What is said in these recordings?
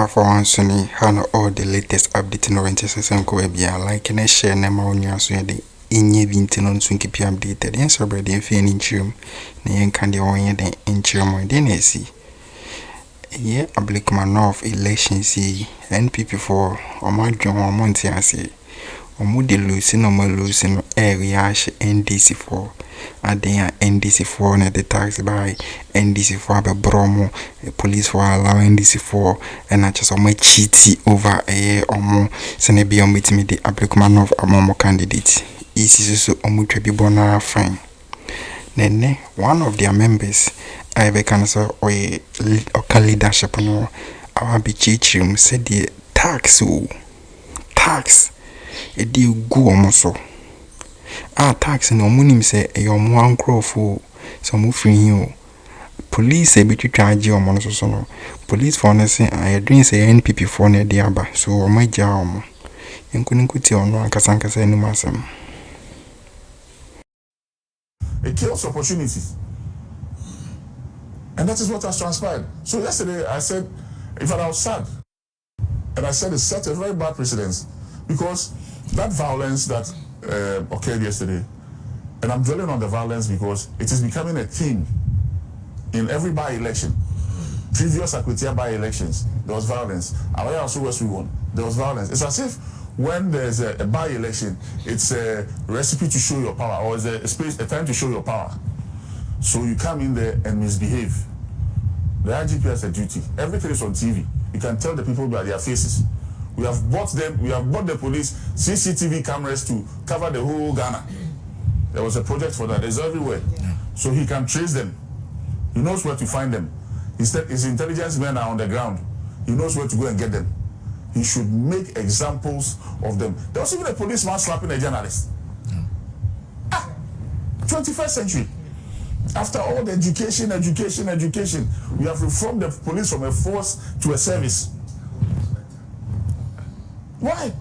Alpha OneTV have all the latest updates in Ťhügs ko be like and share na ma onua so ye de enye bi ntino nso nkipi updated yen so brede fi ani nchirum na yen kan de won de nchirum de na esi ye ablikman of elections NPP for omadwen ho monti ase omude lose no ma lose no area NDC4 aden NDC4 na the tax by NDC4 be bromo police for allow NDC4 and I just my cheaty over a omo sene bi omitimi the ablikman of amomo candidate isi so omutwa bi bona fine nene one of their members I be can say or leadership no our be chichim said the tax e di go omoso tax no munim say e omo ankrofo so mo free here police e be twitwaje omo so no police for no say I dream say NPP for no dey aba so omo ja omo enkunikuti ono ankasankasa enu asem. It kills opportunities. And that is what has transpired. So yesterday I said, in fact I was sad. And I said it set a very bad precedence. Because that violence that occurred yesterday, and I'm dwelling on the violence because it is becoming a theme in every by-election. Previous Akwetia by-elections, there was violence. Awaya also West we won, there was violence. It's as if when there's a by-election, it's a recipe to show your power, or it's a time to show your power. So you come in there and misbehave. The IGP has a duty. Everything is on TV. You can tell the people by their faces. We have bought them, we have bought the police CCTV cameras to cover the whole Ghana. There was a project for that. It's everywhere. So he can trace them. He knows where to find them. His intelligence men are on the ground. He knows where to go and get them. He should make examples of them. There was even a policeman slapping a journalist. 21st century. After all the education, we have reformed the police from a force to a service. Why?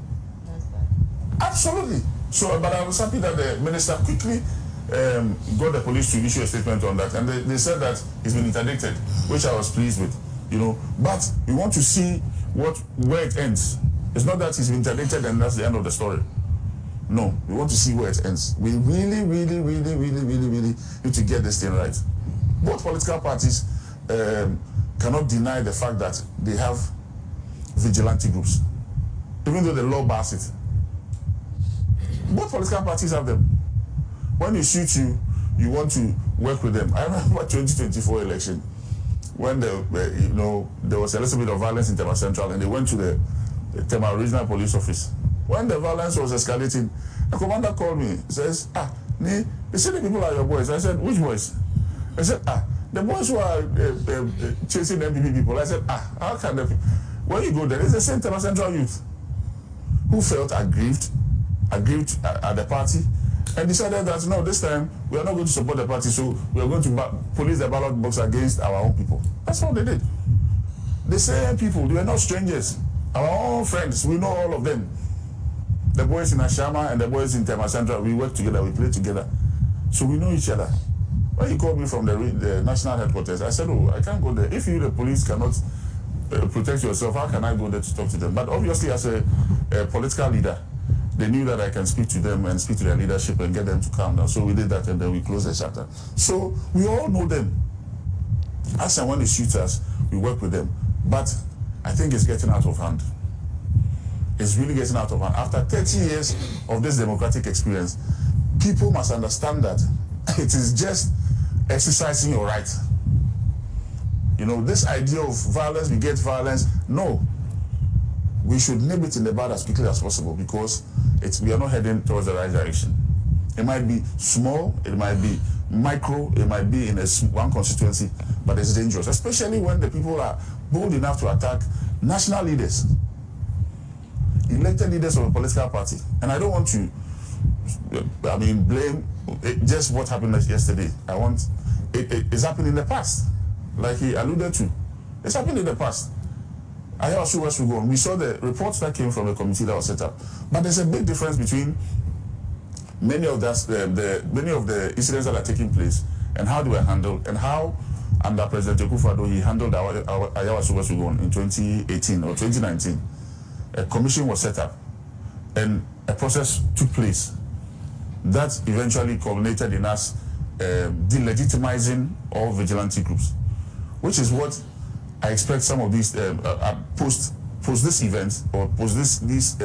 Absolutely. So, but I was happy that the minister quickly got the police to issue a statement on that, and they said that it's been interdicted, which I was pleased with, you know. But we want to see where it ends. It's not that it's been interdicted and that's the end of the story. No, we want to see where it ends. We really need to get this thing right. Both political parties cannot deny the fact that they have vigilante groups, even though the law bars it. Both political parties have them. When they shoot you, you want to work with them. I remember 2024 election when there was a little bit of violence in Tema Central, and they went to the Tema regional police office. When the violence was escalating, the commander called me, says, they said the people are your boys. I said, which boys? I said, the boys who are chasing NPP people. I said, how can they? When you go there, it's the same Tema Central youth who felt aggrieved at the party and decided that, no, this time we are not going to support the party, so we are going to police the ballot box against our own people. That's what they did. The same people, they were not strangers. Our own friends, we know all of them. The boys in Ashama and the boys in Tema Central, we work together, we play together. So we know each other. When he called me from the national headquarters, I said, I can't go there. If you, the police, cannot protect yourself, how can I go there to talk to them? But obviously, as a political leader, they knew that I can speak to them and speak to their leadership and get them to calm down. So we did that, and then we closed the chapter. So we all know them. As and when they shoot us, we work with them. But I think it's getting out of hand. It's really getting out of hand. After 30 years of this democratic experience, people must understand that it is just exercising your right. You know, this idea of violence begets violence, no. We should nip it in the bud as quickly as possible, because we are not heading towards the right direction. It might be small, it might be micro, it might be in one constituency, but it's dangerous, especially when the people are bold enough to attack national leaders, elected leaders of a political party. And I don't want to, blame just what happened yesterday. It's happened in the past, like he alluded to. It's happened in the past. I also was to go on. We saw the reports that came from the committee that was set up, but there's a big difference between many of the incidents that are taking place and how they were handled and how under President Akufo-Addo, he handled our Ayawa Sugon in 2018 or 2019. A commission was set up and a process took place that eventually culminated in us delegitimizing all vigilante groups, which is what I expect some of these post this event or post these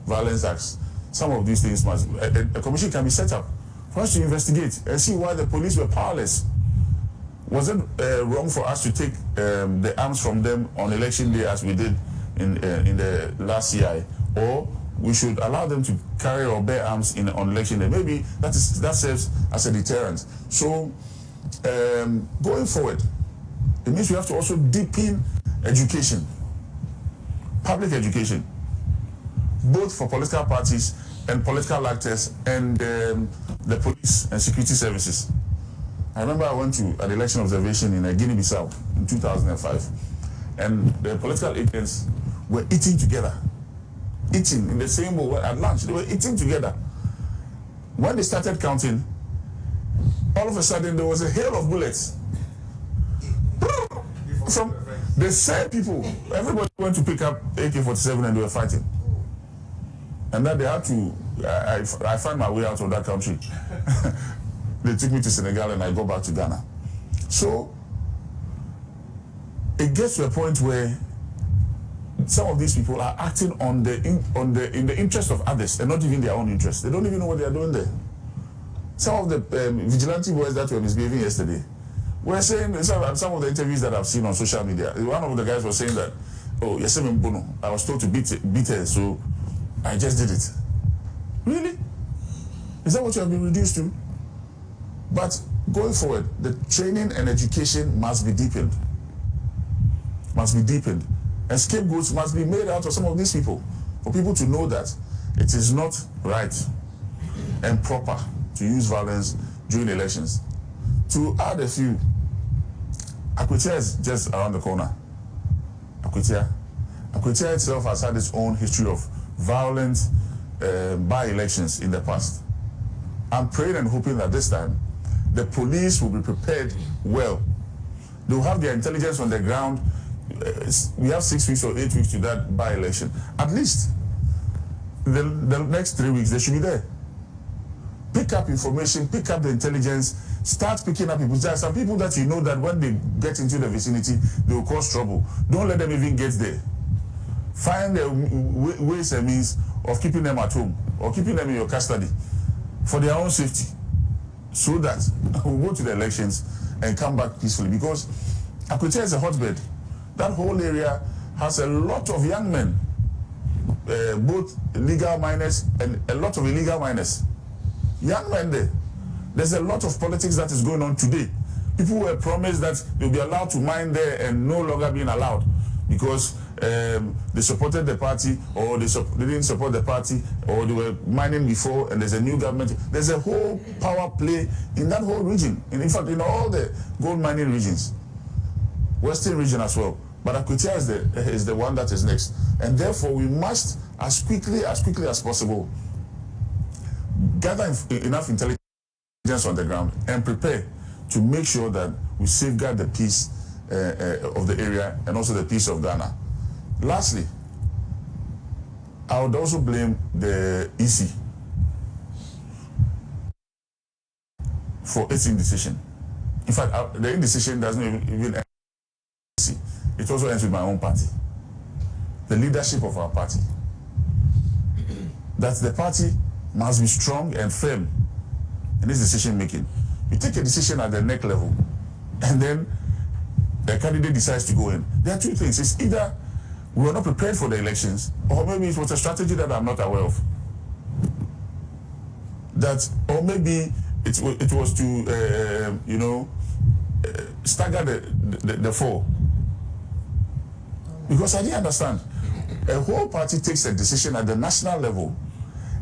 violence acts. Some of these things must a commission can be set up for us to investigate and see why the police were powerless. Was it wrong for us to take the arms from them on election day as we did in the last CI, or we should allow them to carry or bear arms on election day? Maybe that serves as a deterrent. So going forward, it means we have to also deepen education, public education, both for political parties and political actors and the police and security services. I remember I went to an election observation in Guinea-Bissau in 2005, and the political agents were eating together, eating in the same bowl at lunch. They were eating together. When they started counting, all of a sudden there was a hail of bullets from the same people. Everybody went to pick up AK-47 and they were fighting. And then they had to, I found my way out of that country. They took me to Senegal and I go back to Ghana. So it gets to a point where some of these people are acting in the interest of others and not even their own interest. They don't even know what they are doing there. Some of the vigilante boys that were misbehaving yesterday were saying, some of the interviews that I've seen on social media, one of the guys was saying that, oh, Ťhügs Bono, I was told to beat her, so I just did it. Really? Is that what you have been reduced to? But going forward, the training and education must be deepened. Must be deepened. And scapegoats must be made out of some of these people, for people to know that it is not right and proper to use violence during elections. To add a few, Akwetiya is just around the corner. Akwetiya itself has had its own history of violent by-elections in the past. I'm praying and hoping that this time the police will be prepared well. They will have their intelligence on the ground. We have 6 weeks or 8 weeks to that by-election. At least the next 3 weeks they should be there. Pick up information, pick up the intelligence, start picking up people. There are some people that you know that when they get into the vicinity, they will cause trouble. Don't let them even get there. Find the ways and means of keeping them at home or keeping them in your custody for their own safety, so that we'll go to the elections and come back peacefully. Because Akwetiya is a hotbed. That whole area has a lot of young men, both legal minors and a lot of illegal minors. Young men there. There's a lot of politics that is going on today. People were promised that they'll be allowed to mine there and no longer being allowed because they supported the party, or they didn't support the party, or they were mining before and there's a new government. There's a whole power play in that whole region. And in fact, in all the gold mining regions, Western region as well. But Akwetiya is the one that is next. And therefore, we must, as quickly as possible, gather enough intelligence on the ground and prepare to make sure that we safeguard the peace of the area and also the peace of Ghana. Lastly, I would also blame the EC for its indecision. In fact, the indecision doesn't even end with EC. It also ends with my own party. The leadership of our party. That the party must be strong and firm in its decision making. You take a decision at the neck level, and then the candidate decides to go in. There are two things. It's either we were not prepared for the elections, or maybe it was a strategy that I'm not aware of. Or maybe it was to stagger the fall. Because I didn't understand. A whole party takes a decision at the national level,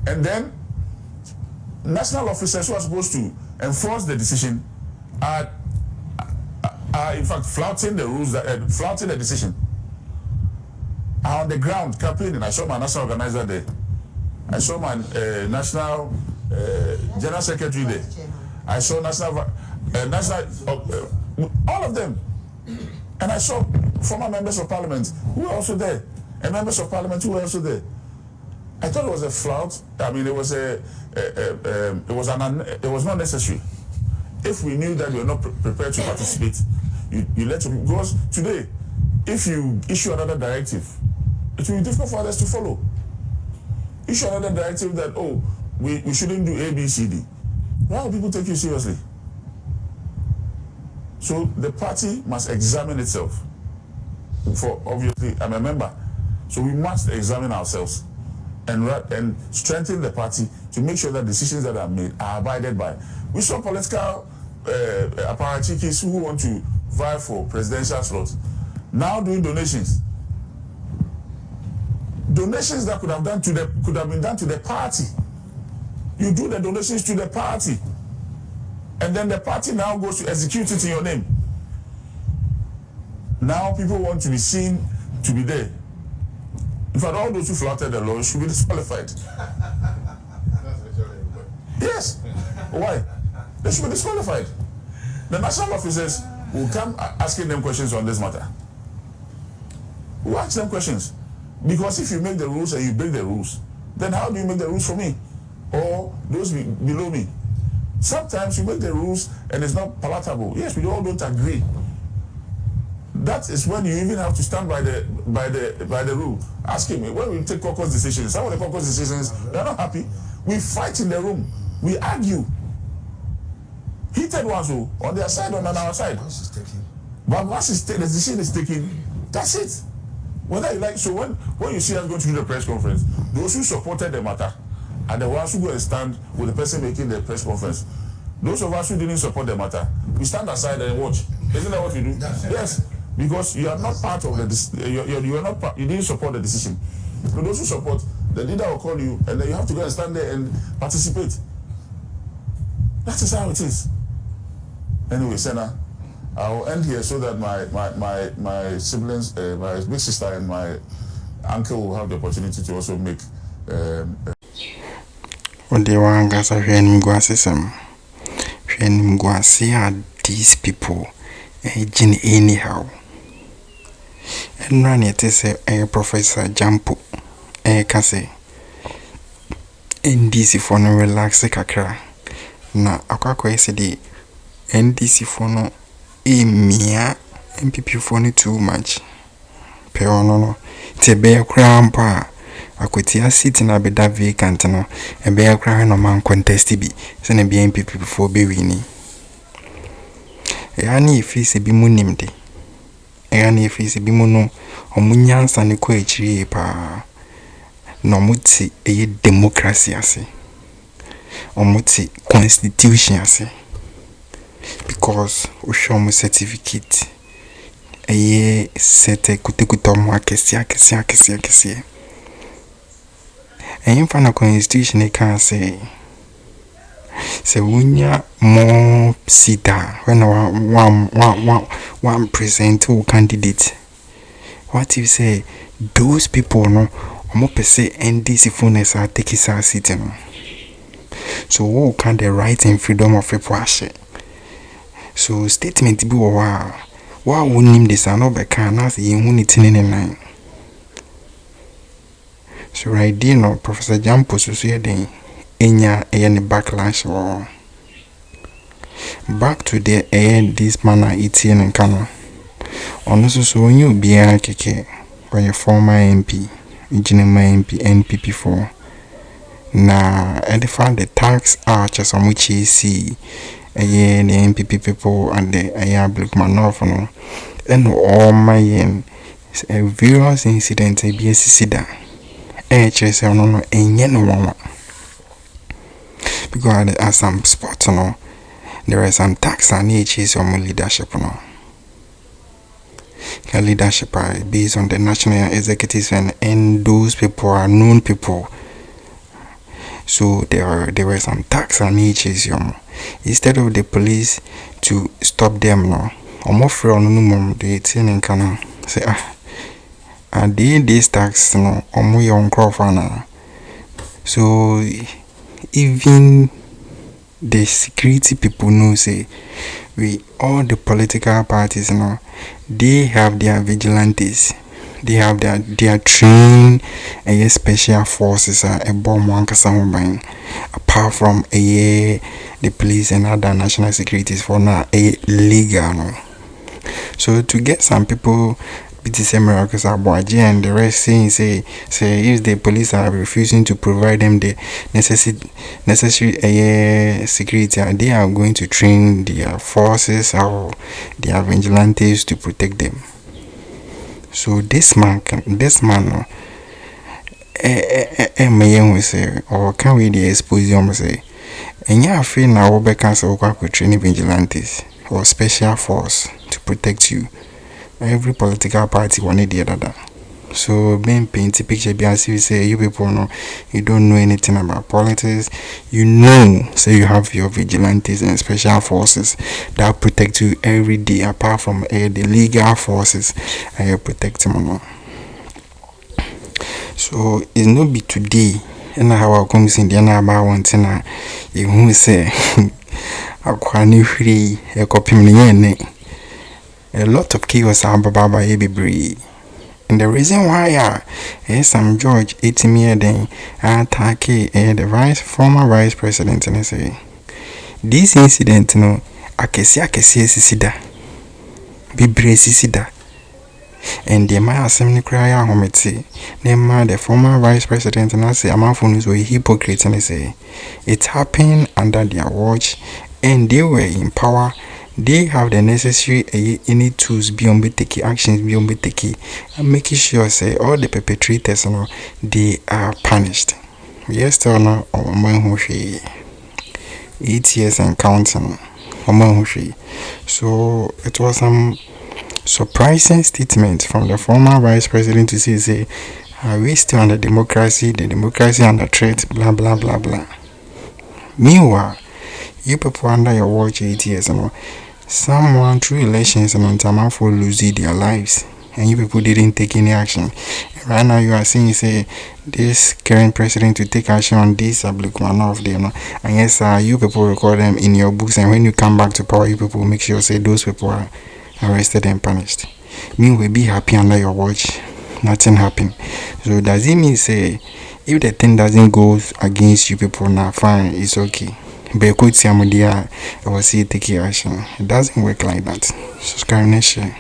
and then national officers who are supposed to enforce the decision are in fact flouting the rules, flouting the decision. Are on the ground campaigning. I saw my national organizer there. I saw my national general secretary there. I saw national All of them. And I saw former members of parliament who were also there, and members of parliament who were also there. I thought it was a flout. I mean, it was it was not necessary. If we knew that we were not prepared to participate, you let them. Because today, if you issue another directive, it will be difficult for others to follow. Issue another directive that, oh, we shouldn't do A, B, C, D. Why will people take you seriously? So the party must examine itself. For obviously, I'm a member, so we must examine ourselves and strengthen the party to make sure that decisions that are made are abided by. We saw political apparatchiks who want to vie for presidential slots now doing donations. Donations that could have been done to the party. You do the donations to the party, and then the party now goes to execute it in your name. Now people want to be seen to be there. In fact, all those who flouted the law should be disqualified. Yes. Why? They should be disqualified. The national officers will come asking them questions on this matter. We'll ask them questions. Because if you make the rules and you break the rules, then how do you make the rules for me? Or those below me? Sometimes you make the rules and it's not palatable. Yes, we all don't agree. That is when you even have to stand by the rule. Ask him, when we take caucus decisions, some of the caucus decisions, they're not happy. We fight in the room. We argue. Heated ones on their side or on our side. But once the decision is taken, that's it. Whether you like, so when you see us going to do the press conference, those who supported the matter are the ones who go and stand with the person making the press conference. Those of us who didn't support the matter, we stand aside and watch. Isn't that what we do? Yes, because you are not part of the you didn't support the decision. So those who support, the leader will call you, and then you have to go and stand there and participate. That is how it is. Anyway, Senna, I'll end here so that my siblings, my big sister and my uncle will have the opportunity to also make. These people anyhow. And run it is a Professor Jampo, Kesi, NDC for no relax kakra. Na akwakwa ese NDC for no mia NPP for no too much. Pe no te be krampa akwetia seat na beda vacant no e be kra no man contest bi se na be NPP before be wini. Yani ifisi bi munimde. Yani ifisi bi muno omunyansa ne ko echiri pa. No muti eye democracy ase. Omuti constitution ase. Because we show mu certificate eye sete kutekuto mu akesi. And in na constitution can say wunya more sita when one present or candidate. What you say those people no omo pese NDC fullness are take his seat no. So who can the right and freedom of people share? So statement be wa wonim this no be can as unity 9. So right there no Professor Jampo so den enya any backlash or back to the this man Ťhügs kano ono so onyu bia keke by a former MP MP NPP4 na and found the tax archers on which he see the NPP people and the black man off no and all my various incidents a BSC da HSL no enye no one. Because there are some spots, there are some tax and HSL on leadership, leadership are based on the national executives and those people are known people. So there were some tax and HSL. Instead of the police to stop them, I'm offering the Ťhügs can say and this tax on Crawford. So even the security people know say all the political parties, they have their vigilantes. They have their trained special forces a bomb one apart from the police and other national securities for now legal. So to get some people BTC miracles about and the rest saying say if the police are refusing to provide them the necessary security, they are going to train their forces or their vigilantes to protect them. So this man may say or can we the expose say and you feel now we cancel training vigilantes or special force to protect you. Every political party wanted the other. So being painted picture be as if you say you people you don't know anything about politics. Say you have your vigilantes and special forces that protect you every day apart from the legal forces and protect them. So it's not be today and how I come in the about one thing you who say I free a copy me. A lot of chaos are baba baby. And the reason why some George 18 year then attack the former vice president and say this incident Kesi sida Bibre sida and the man assembly cry home say the former vice president and I say Amafun were hypocrites and say it happened under their watch and they were in power. They have the necessary any tools beyond taking actions beyond taking and making sure say all the perpetrators they are punished. Yes, still no man who 8 years and counting. So it was some surprising statement from the former vice president to say are we still under democracy? The democracy under threat, blah blah blah blah. Meanwhile, you people under your watch 8 years someone through elections and on time for losing their lives and you people didn't take any action. And right now you are saying say this current president to take action on this one of them and yes you people record them in your books and when you come back to power you people make sure say those people are arrested and punished. Meanwhile be happy under your watch nothing happened. So does it mean say if the thing doesn't go against you people now fine it's okay? But could see I will see take action. It doesn't work like that. Subscribe next year.